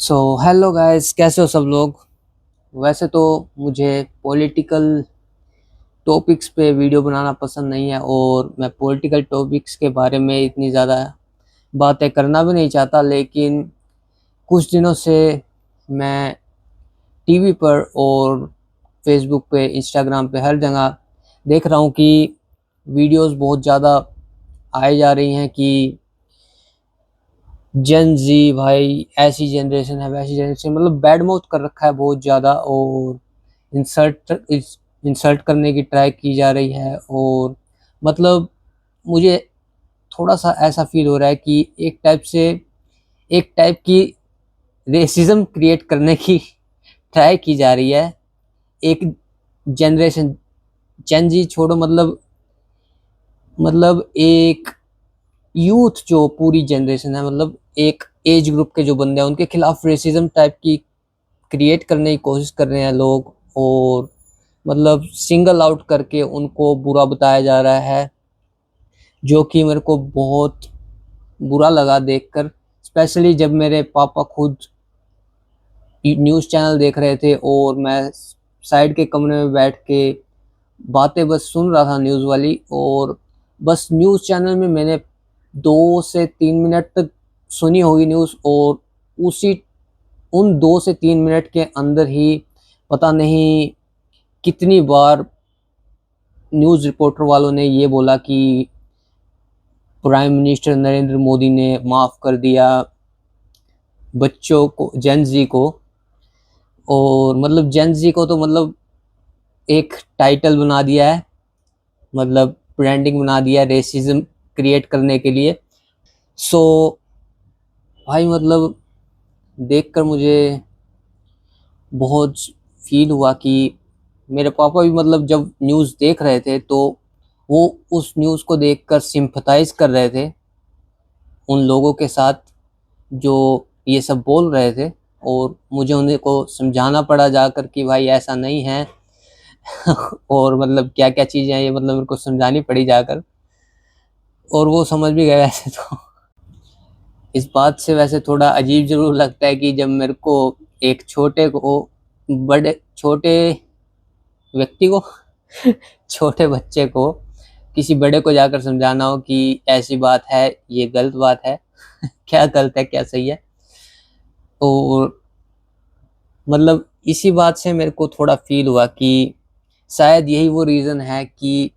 So hello guys, कैसे हो सब लोग। वैसे तो मुझे पॉलिटिकल टॉपिक्स पे वीडियो बनाना पसंद नहीं है और मैं पॉलिटिकल टॉपिक्स के बारे में इतनी ज़्यादा बातें करना भी नहीं चाहता, लेकिन कुछ दिनों से मैं टीवी पर और फेसबुक पे, इंस्टाग्राम पे, हर जगह देख रहा हूँ कि वीडियोस बहुत ज़्यादा आए जा रही हैं कि जेन जी भाई ऐसी जनरेशन है, वैसी जनरेशन, मतलब बैड माउथ कर रखा है बहुत ज़्यादा, और इंसल्ट इंसल्ट करने की ट्राई की जा रही है। और मतलब मुझे थोड़ा सा ऐसा फील हो रहा है कि एक टाइप की रेसिज्म क्रिएट करने की ट्राई की जा रही है। एक जनरेशन, जेन जी छोड़ो, मतलब एक यूथ, जो पूरी जनरेशन है, मतलब एक एज ग्रुप के जो बंदे हैं उनके खिलाफ रेसिज्म टाइप की क्रिएट करने की कोशिश कर रहे हैं लोग, और मतलब सिंगल आउट करके उनको बुरा बताया जा रहा है, जो कि मेरे को बहुत बुरा लगा देखकर। स्पेशली जब मेरे पापा खुद न्यूज़ चैनल देख रहे थे और मैं साइड के कमरे में बैठ के बातें बस सुन रहा था न्यूज़ वाली, और बस न्यूज़ चैनल में मैंने 2 से 3 मिनट तक सुनी होगी न्यूज़, और उसी उन 2 से 3 मिनट के अंदर ही पता नहीं कितनी बार न्यूज़ रिपोर्टर वालों ने ये बोला कि प्राइम मिनिस्टर नरेंद्र मोदी ने माफ़ कर दिया बच्चों को, जेन जी को। और मतलब जेन जी को तो मतलब एक टाइटल बना दिया है, मतलब ब्रांडिंग बना दिया है रेसिज्म क्रिएट करने के लिए। सो भाई मतलब देखकर मुझे बहुत फील हुआ कि मेरे पापा भी मतलब जब न्यूज़ देख रहे थे तो वो उस न्यूज़ को देखकर सिंपथाइज कर रहे थे उन लोगों के साथ जो ये सब बोल रहे थे, और मुझे उन्हें को समझाना पड़ा जाकर कि भाई ऐसा नहीं है। और मतलब क्या क्या चीज़ें हैं ये, मतलब मेरे को समझानी पड़ी जाकर, और वो समझ भी गए वैसे तो। इस बात से वैसे थोड़ा अजीब जरूर लगता है कि जब मेरे को एक छोटे व्यक्ति को छोटे बच्चे को किसी बड़े को जाकर समझाना हो कि ऐसी बात है, ये गलत बात है। क्या गलत है क्या सही है। और मतलब इसी बात से मेरे को थोड़ा फील हुआ कि शायद यही वो रीज़न है कि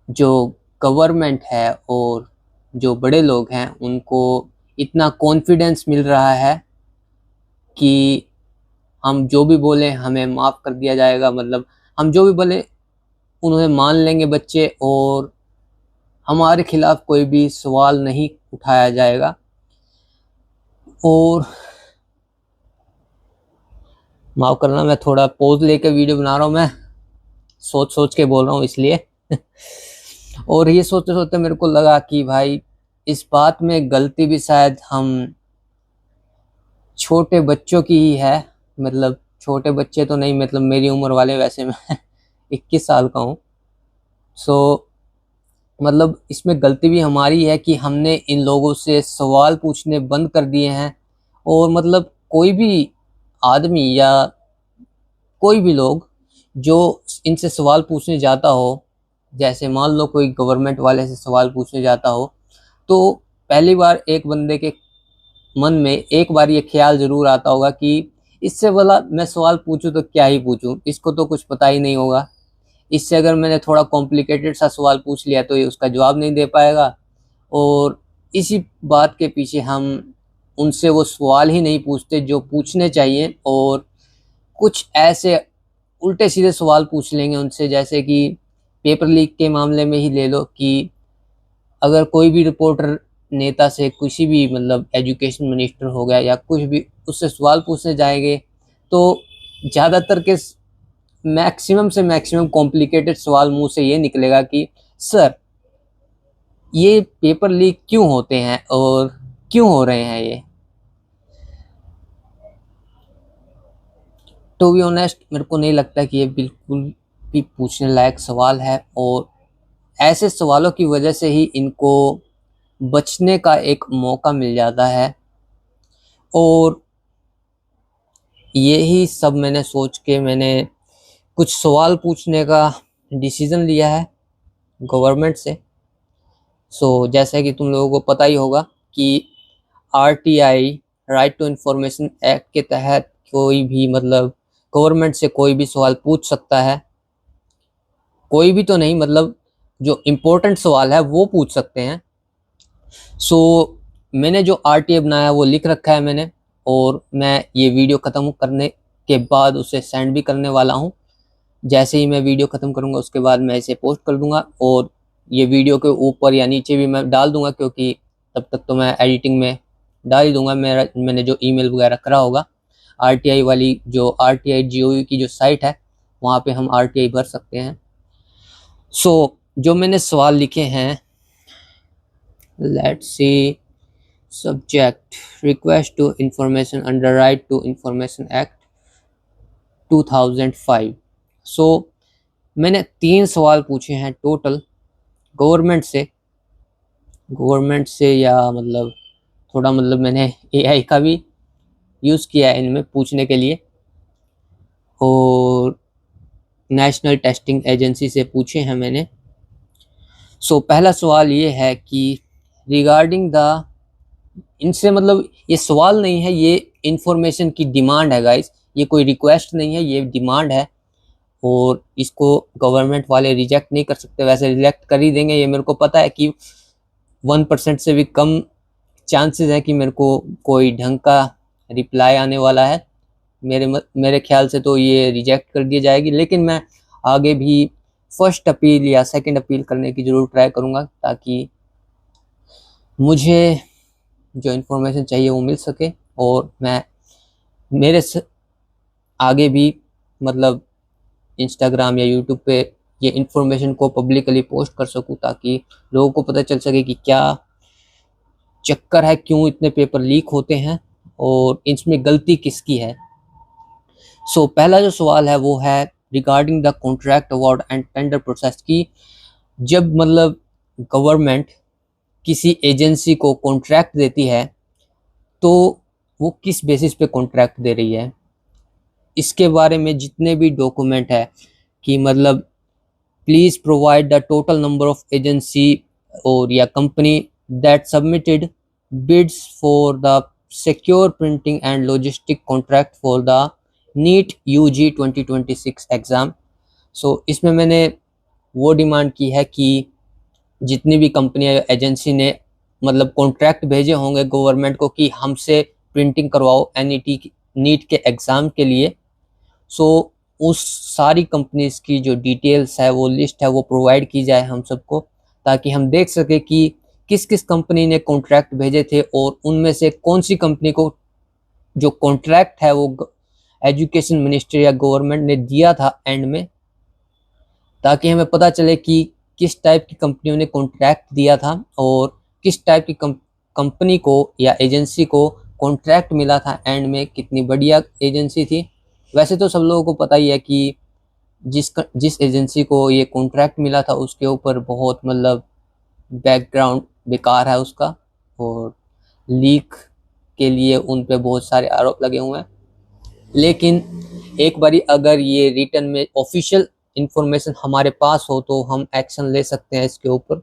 जो गवर्नमेंट है और जो बड़े लोग हैं उनको इतना कॉन्फिडेंस मिल रहा है कि हम जो भी बोलें हमें माफ़ कर दिया जाएगा, मतलब हम जो भी बोले उन्हें मान लेंगे बच्चे, और हमारे खिलाफ कोई भी सवाल नहीं उठाया जाएगा। और माफ़ करना, मैं थोड़ा पोज लेकर वीडियो बना रहा हूँ, मैं सोच सोच के बोल रहा हूँ इसलिए। और ये सोचते सोचते मेरे को लगा कि भाई इस बात में गलती भी शायद हम छोटे बच्चों की ही है। मतलब छोटे बच्चे तो नहीं, मतलब मेरी उम्र वाले, वैसे मैं 21 साल का हूँ। सो मतलब इसमें गलती भी हमारी है कि हमने इन लोगों से सवाल पूछने बंद कर दिए हैं। और मतलब कोई भी आदमी या कोई भी लोग जो इनसे सवाल पूछने जाता हो, जैसे मान लो कोई गवर्नमेंट वाले से सवाल पूछने जाता हो, तो पहली बार एक बंदे के मन में एक बार ये ख्याल जरूर आता होगा कि इससे भला मैं सवाल पूछूं तो क्या ही पूछूं, इसको तो कुछ पता ही नहीं होगा। इससे अगर मैंने थोड़ा कॉम्प्लिकेटेड सा सवाल पूछ लिया तो ये उसका जवाब नहीं दे पाएगा। और इसी बात के पीछे हम उनसे वो सवाल ही नहीं पूछते जो पूछने चाहिए, और कुछ ऐसे उल्टे सीधे सवाल पूछ लेंगे उनसे, जैसे कि पेपर लीक के मामले में ही ले लो कि अगर कोई भी रिपोर्टर नेता से किसी भी, मतलब एजुकेशन मिनिस्टर हो गया या कुछ भी, उससे सवाल पूछने जाएंगे तो ज़्यादातर के मैक्सिमम से मैक्सिमम कॉम्प्लिकेटेड सवाल मुंह से ये निकलेगा कि सर ये पेपर लीक क्यों होते हैं और क्यों हो रहे हैं ये। टू बी ऑनेस्ट मेरे को नहीं लगता कि ये बिल्कुल भी पूछने लायक सवाल है, और ऐसे सवालों की वजह से ही इनको बचने का एक मौका मिल जाता है। और यही सब मैंने सोच के मैंने कुछ सवाल पूछने का डिसीजन लिया है गवर्नमेंट से। जैसा कि तुम लोगों को पता ही होगा कि RTI, right to information act के तहत कोई भी मतलब गवर्नमेंट से कोई भी सवाल पूछ सकता है। कोई भी तो नहीं, मतलब जो इम्पोर्टेंट सवाल है वो पूछ सकते हैं। मैंने जो आरटीआई बनाया वो लिख रखा है मैंने, और मैं ये वीडियो ख़त्म करने के बाद उसे सेंड भी करने वाला हूँ। जैसे ही मैं वीडियो ख़त्म करूँगा उसके बाद मैं इसे पोस्ट कर दूँगा, और ये वीडियो के ऊपर या नीचे भी मैं डाल दूँगा, क्योंकि तब तक तो मैं एडिटिंग में डाल ही दूँगा। मैंने जो ईमेल वगैरह करा होगा, आरटीआई वाली जो आरटीआई जीओवी की जो साइट है वहाँ पे हम आरटीआई भर सकते हैं। जो मैंने सवाल लिखे हैं, let's see, subject request to information under right to information act 2005। मैंने 3 सवाल पूछे हैं टोटल गवर्नमेंट से या मतलब थोड़ा मतलब मैंने एआई का भी यूज़ किया है इनमें पूछने के लिए, और नेशनल टेस्टिंग एजेंसी से पूछे हैं मैंने। पहला सवाल ये है कि रिगार्डिंग द, इनसे मतलब ये सवाल नहीं है, ये इंफॉर्मेशन की डिमांड है गाइस, ये कोई रिक्वेस्ट नहीं है, ये डिमांड है, और इसको गवर्नमेंट वाले रिजेक्ट नहीं कर सकते। वैसे रिजेक्ट कर ही देंगे, ये मेरे को पता है कि 1% से भी कम चांसेस है कि मेरे को कोई ढंग का रिप्लाई आने वाला है। मेरे ख्याल से तो ये रिजेक्ट कर दी जाएगी, लेकिन मैं आगे भी फर्स्ट अपील या सेकंड अपील करने की ज़रूर ट्राई करूँगा, ताकि मुझे जो इन्फॉर्मेशन चाहिए वो मिल सके, और मैं मेरे आगे भी मतलब इंस्टाग्राम या यूट्यूब पे ये इन्फॉर्मेशन को पब्लिकली पोस्ट कर सकूं, ताकि लोगों को पता चल सके कि क्या चक्कर है, क्यों इतने पेपर लीक होते हैं और इसमें गलती किसकी है। पहला जो सवाल है वो है regarding the contract award and tender process की, जब मतलब गवर्नमेंट किसी एजेंसी को कॉन्ट्रैक्ट देती है तो वो किस बेसिस पे कॉन्ट्रैक्ट दे रही है, इसके बारे में जितने भी डॉक्यूमेंट है कि मतलब please provide the total number of agency और या company that submitted bids for the secure printing and logistic contract for the NEET UG 2026 exam. इसमें मैंने वो डिमांड की है कि जितनी भी कंपनियां या एजेंसी ने मतलब कॉन्ट्रैक्ट भेजे होंगे गवर्नमेंट को कि हमसे प्रिंटिंग करवाओ एनईटी नीट के एग्ज़ाम के लिए, उस सारी कंपनीज की जो डिटेल्स है, वो लिस्ट है, वो प्रोवाइड की जाए हम सबको, ताकि हम देख सके कि किस किस कंपनी ने कॉन्ट्रैक्ट भेजे थे और उनमें से कौन सी कंपनी को जो कॉन्ट्रैक्ट है वो एजुकेशन मिनिस्ट्री या गवर्नमेंट ने दिया था एंड में, ताकि हमें पता चले कि किस टाइप की कंपनियों ने कॉन्ट्रैक्ट दिया था और किस टाइप की कंपनी को या एजेंसी को कॉन्ट्रैक्ट मिला था एंड में, कितनी बढ़िया एजेंसी थी। वैसे तो सब लोगों को पता ही है कि जिस एजेंसी को ये कॉन्ट्रैक्ट मिला था उसके ऊपर बहुत मतलब बैकग्राउंड बेकार है उसका, और लीक के लिए उन पे बहुत सारे आरोप लगे हुए हैं। लेकिन एक बारी अगर ये रिटर्न में ऑफिशियल इंफॉर्मेशन हमारे पास हो तो हम एक्शन ले सकते हैं इसके ऊपर।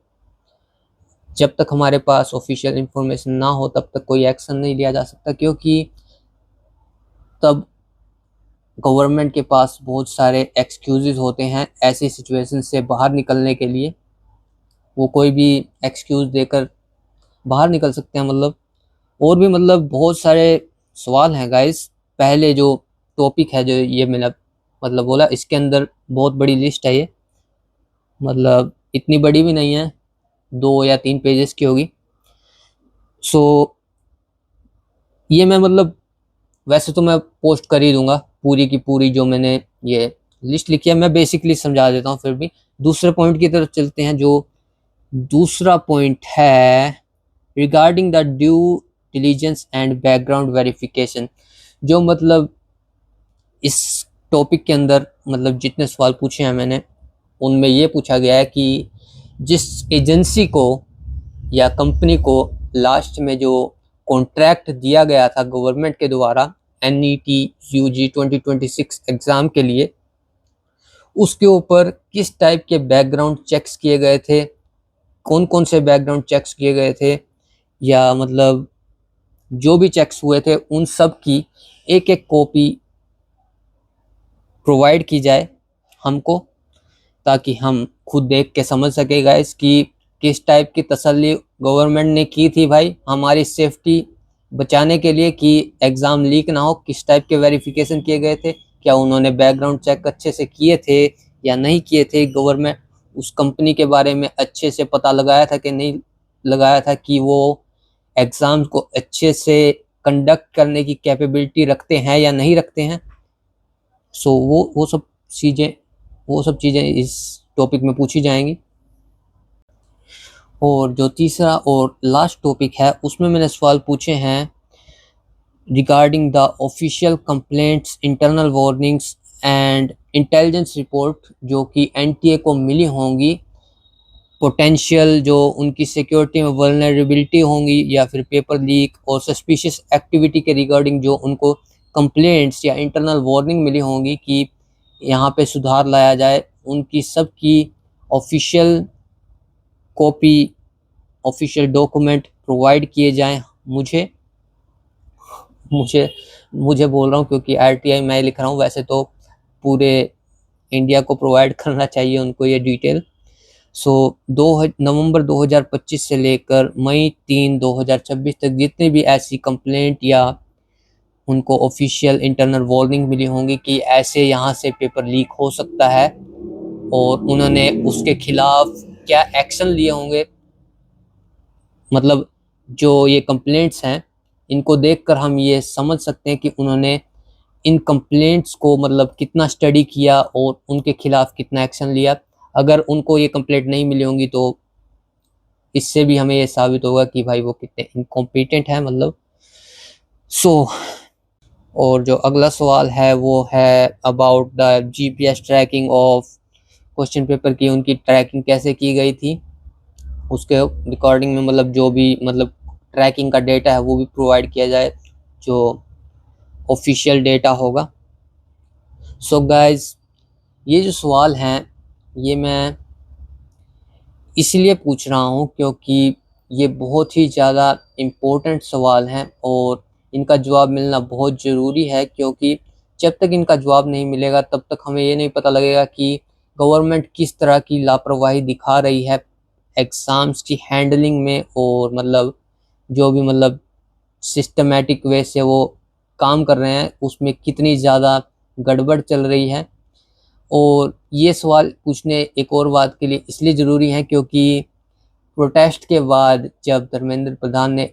जब तक हमारे पास ऑफिशियल इंफॉर्मेशन ना हो तब तक कोई एक्शन नहीं लिया जा सकता, क्योंकि तब गवर्नमेंट के पास बहुत सारे एक्सक्यूजेस होते हैं ऐसी सिचुएशन से बाहर निकलने के लिए। वो कोई भी एक्सक्यूज देकर बाहर निकल सकते हैं मतलब। और भी मतलब बहुत सारे सवाल हैं गाइस। पहले जो टॉपिक है जो ये मैंने मतलब बोला, इसके अंदर बहुत बड़ी लिस्ट है ये, मतलब इतनी बड़ी भी नहीं है, 2 या 3 पेजेस की होगी। ये मैं मतलब वैसे तो मैं पोस्ट कर ही दूंगा पूरी की पूरी जो मैंने ये लिस्ट लिखी है, मैं बेसिकली समझा देता हूँ फिर भी। दूसरे पॉइंट की तरफ चलते हैं। जो दूसरा पॉइंट है regarding the due diligence and background verification, जो मतलब इस टॉपिक के अंदर मतलब जितने सवाल पूछे हैं मैंने उनमें ये पूछा गया है कि जिस एजेंसी को या कंपनी को लास्ट में जो कॉन्ट्रैक्ट दिया गया था गवर्नमेंट के द्वारा NET UG 2026 एग्ज़ाम के लिए, उसके ऊपर किस टाइप के बैकग्राउंड चेक्स किए गए थे, कौन कौन से बैकग्राउंड चेक्स किए गए थे, या मतलब जो भी चेक्स हुए थे उन सब की एक एक कॉपी प्रोवाइड की जाए हमको, ताकि हम खुद देख के समझ सके गाइस कि किस टाइप की तसल्ली गवर्नमेंट ने की थी भाई हमारी सेफ्टी बचाने के लिए, कि एग्ज़ाम लीक ना हो। किस टाइप के वेरिफिकेशन किए गए थे, क्या उन्होंने बैकग्राउंड चेक अच्छे से किए थे या नहीं किए थे, गवर्नमेंट उस कंपनी के बारे में अच्छे से पता लगाया था कि नहीं लगाया था, कि वो एग्ज़ाम को अच्छे से कंडक्ट करने की कैपेबिलिटी रखते हैं या नहीं रखते हैं। सो वो सब चीज़ें इस टॉपिक में पूछी जाएंगी। और जो तीसरा और लास्ट टॉपिक है उसमें मैंने सवाल पूछे हैं regarding the official complaints, internal warnings and intelligence report जो कि NTA को मिली होंगी, पोटेंशियल जो उनकी सिक्योरिटी में वल्नरेबिलिटी होंगी या फिर पेपर लीक और सस्पिशियस एक्टिविटी के रिगार्डिंग जो उनको कंप्लेंट्स या इंटरनल वार्निंग मिली होंगी कि यहाँ पे सुधार लाया जाए, उनकी सब की official copy, official document provide किए जाएं मुझे मुझे मुझे बोल रहा हूँ क्योंकि RTI मैं लिख रहा हूँ, वैसे तो पूरे इंडिया को प्रोवाइड करना चाहिए उनको ये डिटेल। सो नवंबर 2025 से लेकर मई 3 2026 तक जितनी भी ऐसी कंप्लेंट या उनको ऑफिशियल इंटरनल वार्निंग मिली होंगी कि ऐसे यहाँ से पेपर लीक हो सकता है और उन्होंने उसके खिलाफ क्या एक्शन लिए होंगे, मतलब जो ये कंप्लेंट्स हैं इनको देखकर हम ये समझ सकते हैं कि उन्होंने इन कंप्लेंट्स को मतलब कितना स्टडी किया और उनके खिलाफ कितना एक्शन लिया। अगर उनको ये कंप्लेंट नहीं मिली होंगी तो इससे भी हमें ये साबित होगा कि भाई वो कितने इनकॉम्पिटेंट हैं मतलब। और जो अगला सवाल है वो है about the GPS tracking of question paper की, उनकी ट्रैकिंग कैसे की गई थी उसके रिकॉर्डिंग में, मतलब जो भी मतलब ट्रैकिंग का डेटा है वो भी प्रोवाइड किया जाए जो ऑफिशियल डेटा होगा। सो गाइस ये जो सवाल हैं ये मैं इसलिए पूछ रहा हूँ क्योंकि ये बहुत ही ज़्यादा इम्पोर्टेंट सवाल हैं और इनका जवाब मिलना बहुत ज़रूरी है, क्योंकि जब तक इनका जवाब नहीं मिलेगा तब तक हमें ये नहीं पता लगेगा कि गवर्नमेंट किस तरह की लापरवाही दिखा रही है एग्ज़ाम्स की हैंडलिंग में, और मतलब जो भी मतलब सिस्टमेटिक वे से वो काम कर रहे हैं उसमें कितनी ज़्यादा गड़बड़ चल रही है। और ये सवाल पूछने एक और बात के लिए इसलिए ज़रूरी है क्योंकि प्रोटेस्ट के बाद जब धर्मेंद्र प्रधान ने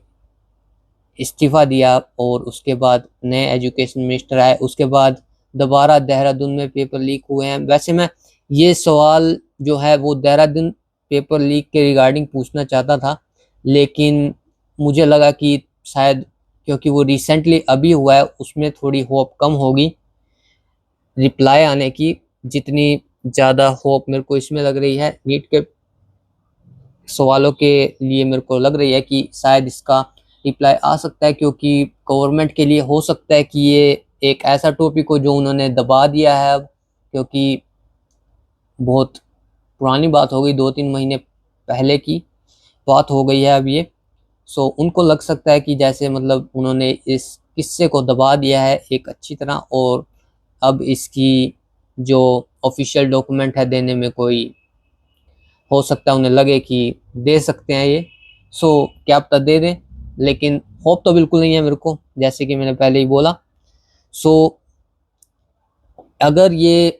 इस्तीफ़ा दिया और उसके बाद नए एजुकेशन मिनिस्टर आए, उसके बाद दोबारा देहरादून में पेपर लीक हुए हैं। वैसे मैं ये सवाल जो है वो देहरादून पेपर लीक के रिगार्डिंग पूछना चाहता था, लेकिन मुझे लगा कि शायद क्योंकि वो रिसेंटली अभी हुआ है उसमें थोड़ी होप कम होगी रिप्लाई आने की, जितनी ज़्यादा होप मेरे को इसमें लग रही है नीट के सवालों के लिए। मेरे को लग रही है कि शायद इसका रिप्लाई आ सकता है, क्योंकि गवर्नमेंट के लिए हो सकता है कि ये एक ऐसा टॉपिक हो जो उन्होंने दबा दिया है अब, क्योंकि बहुत पुरानी बात हो गई, 2-3 महीने पहले की बात हो गई है अब ये। सो उनको लग सकता है कि जैसे मतलब उन्होंने इस किस्से को दबा दिया है एक अच्छी तरह, और अब इसकी जो ऑफिशियल डॉक्यूमेंट है देने में कोई हो सकता है उन्हें लगे कि दे सकते हैं ये। सो क्या पता दे दें, लेकिन होप तो बिल्कुल नहीं है मेरे को, जैसे कि मैंने पहले ही बोला। सो अगर ये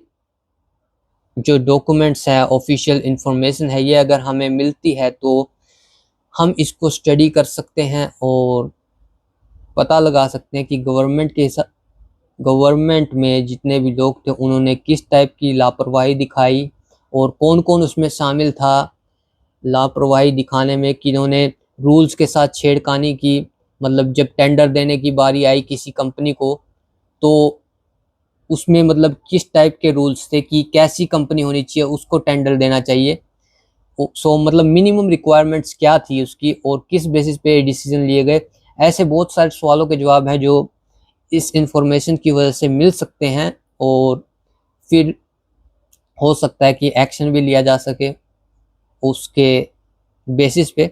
जो डॉक्यूमेंट्स है, ऑफिशियल इंफॉर्मेशन है, ये अगर हमें मिलती है तो हम इसको स्टडी कर सकते हैं और पता लगा सकते हैं कि गवर्नमेंट में जितने भी लोग थे उन्होंने किस टाइप की लापरवाही दिखाई और कौन कौन उसमें शामिल था लापरवाही दिखाने में, किन्होंने रूल्स के साथ छेड़खानी की। मतलब जब टेंडर देने की बारी आई किसी कंपनी को तो उसमें मतलब किस टाइप के रूल्स थे कि कैसी कंपनी होनी चाहिए उसको टेंडर देना चाहिए। सो मतलब मिनिमम रिक्वायरमेंट्स क्या थी उसकी और किस बेसिस पे डिसीजन लिए गए। ऐसे बहुत सारे सवालों के जवाब हैं जो इस इंफॉर्मेशन की वजह से मिल सकते हैं और फिर हो सकता है कि एक्शन भी लिया जा सके उसके बेसिस पे।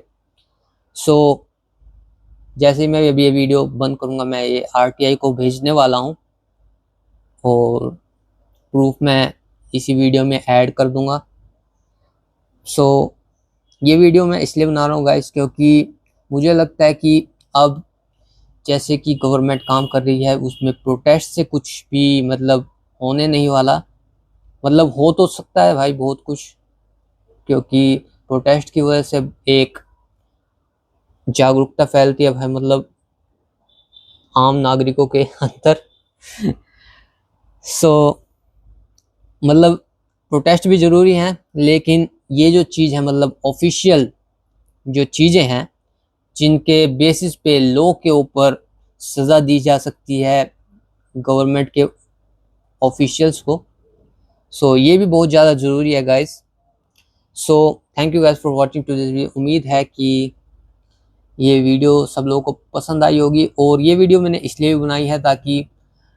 सो जैसे ही मैं अभी ये वीडियो बंद करूंगा मैं ये आरटीआई को भेजने वाला हूं और प्रूफ मैं इसी वीडियो में ऐड कर दूंगा। सो ये वीडियो मैं इसलिए बना रहा हूँ गाइस क्योंकि मुझे लगता है कि अब जैसे कि गवर्नमेंट काम कर रही है उसमें प्रोटेस्ट से कुछ भी मतलब होने नहीं वाला। मतलब हो तो सकता है भाई बहुत कुछ, क्योंकि प्रोटेस्ट की वजह से एक जागरूकता फैलती है भाई, मतलब आम नागरिकों के अंदर। सो मतलब प्रोटेस्ट भी ज़रूरी हैं, लेकिन ये जो चीज़ है मतलब ऑफिशियल जो चीज़ें हैं जिनके बेसिस पे लॉ के ऊपर सज़ा दी जा सकती है गवर्नमेंट के ऑफिशियल्स को। सो ये भी बहुत ज़्यादा ज़रूरी है guys. So thank you guys for watching to this video. उम्मीद है कि ये वीडियो सब लोगों को पसंद आई होगी, और ये वीडियो मैंने इसलिए भी बनाई है ताकि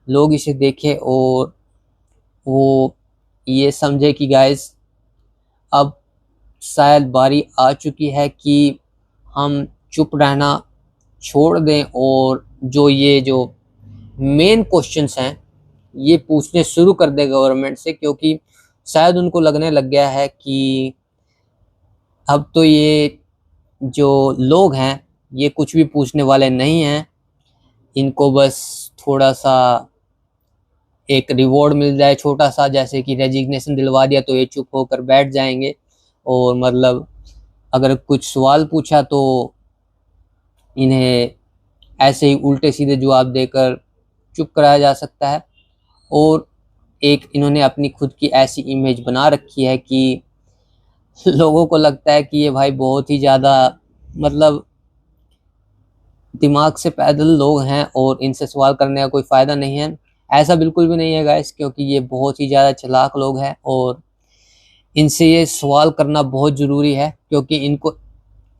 लोग इसे देखें और वो ये समझे कि गाइस अब शायद बारी आ चुकी है कि हम चुप रहना छोड़ दें और जो मेन क्वेश्चंस हैं ये पूछने शुरू कर दें गवर्नमेंट से, क्योंकि शायद उनको लगने लग गया है कि अब तो ये जो लोग हैं ये कुछ भी पूछने वाले नहीं हैं, इनको बस थोड़ा सा एक रिवॉर्ड मिल जाए छोटा सा, जैसे कि रेजिग्नेशन दिलवा दिया तो ये चुप होकर बैठ जाएंगे, और मतलब अगर कुछ सवाल पूछा तो इन्हें ऐसे ही उल्टे सीधे जवाब देकर चुप कराया जा सकता है। और एक इन्होंने अपनी खुद की ऐसी इमेज बना रखी है कि लोगों को लगता है कि ये भाई बहुत ही ज़्यादा मतलब दिमाग से पैदल लोग हैं और इनसे सवाल करने का कोई फ़ायदा नहीं है। ऐसा बिल्कुल भी नहीं है गाइस, क्योंकि ये बहुत ही ज़्यादा चालाक लोग हैं और इनसे ये सवाल करना बहुत ज़रूरी है, क्योंकि इनको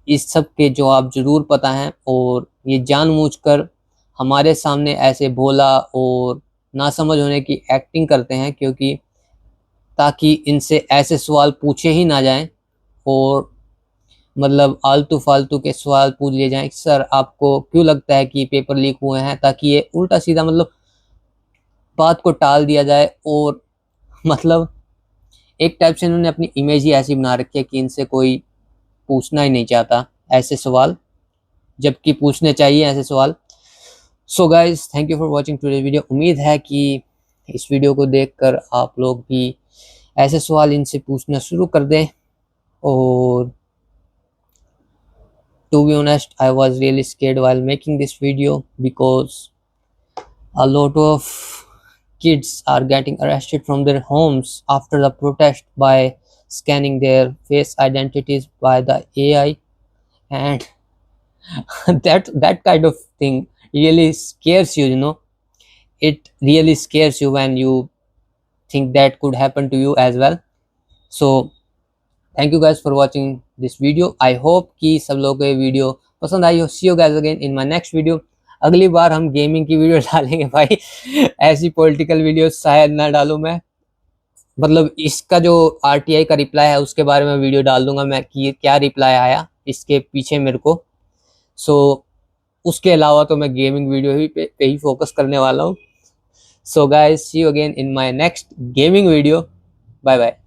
इस सब के जवाब ज़रूर पता हैं और ये जानबूझकर हमारे सामने ऐसे भोला और नासमझ होने की एक्टिंग करते हैं, क्योंकि ताकि इनसे ऐसे सवाल पूछे ही ना जाएं और मतलब आलतू फालतू के सवाल पूछ लिए जाएं, सर आपको क्यों लगता है कि पेपर लीक हुए हैं, ताकि ये उल्टा सीधा मतलब बात को टाल दिया जाए। और मतलब एक टाइप से इन्होंने अपनी इमेज ही ऐसी बना रखी है कि इनसे कोई पूछना ही नहीं चाहता ऐसे सवाल, जबकि पूछने चाहिए ऐसे सवाल। So guys thank you for watching today video. उम्मीद है कि इस वीडियो को देखकर आप लोग भी ऐसे सवाल इनसे पूछना शुरू कर दें। और to be honest, I was really scared while making this video because a lot of kids are getting arrested from their homes after the protest by scanning their face identities by the AI, and that kind of thing really scares you, you know. It really scares you when you think that could happen to you as well. So thank you guys for watching this video. I hope कि सब लोगों को ये video पसंद आई हो। See you guys again in my next video. अगली बार हम गेमिंग की वीडियो डालेंगे भाई, ऐसी पॉलिटिकल वीडियो शायद ना डालूं मैं। मतलब इसका जो आरटीआई का रिप्लाई है उसके बारे में वीडियो डाल दूंगा मैं कि क्या रिप्लाई आया इसके पीछे मेरे को। सो उसके अलावा तो मैं गेमिंग वीडियो पे ही फोकस करने वाला हूँ। So guys see you again in my next gaming video. Bye bye.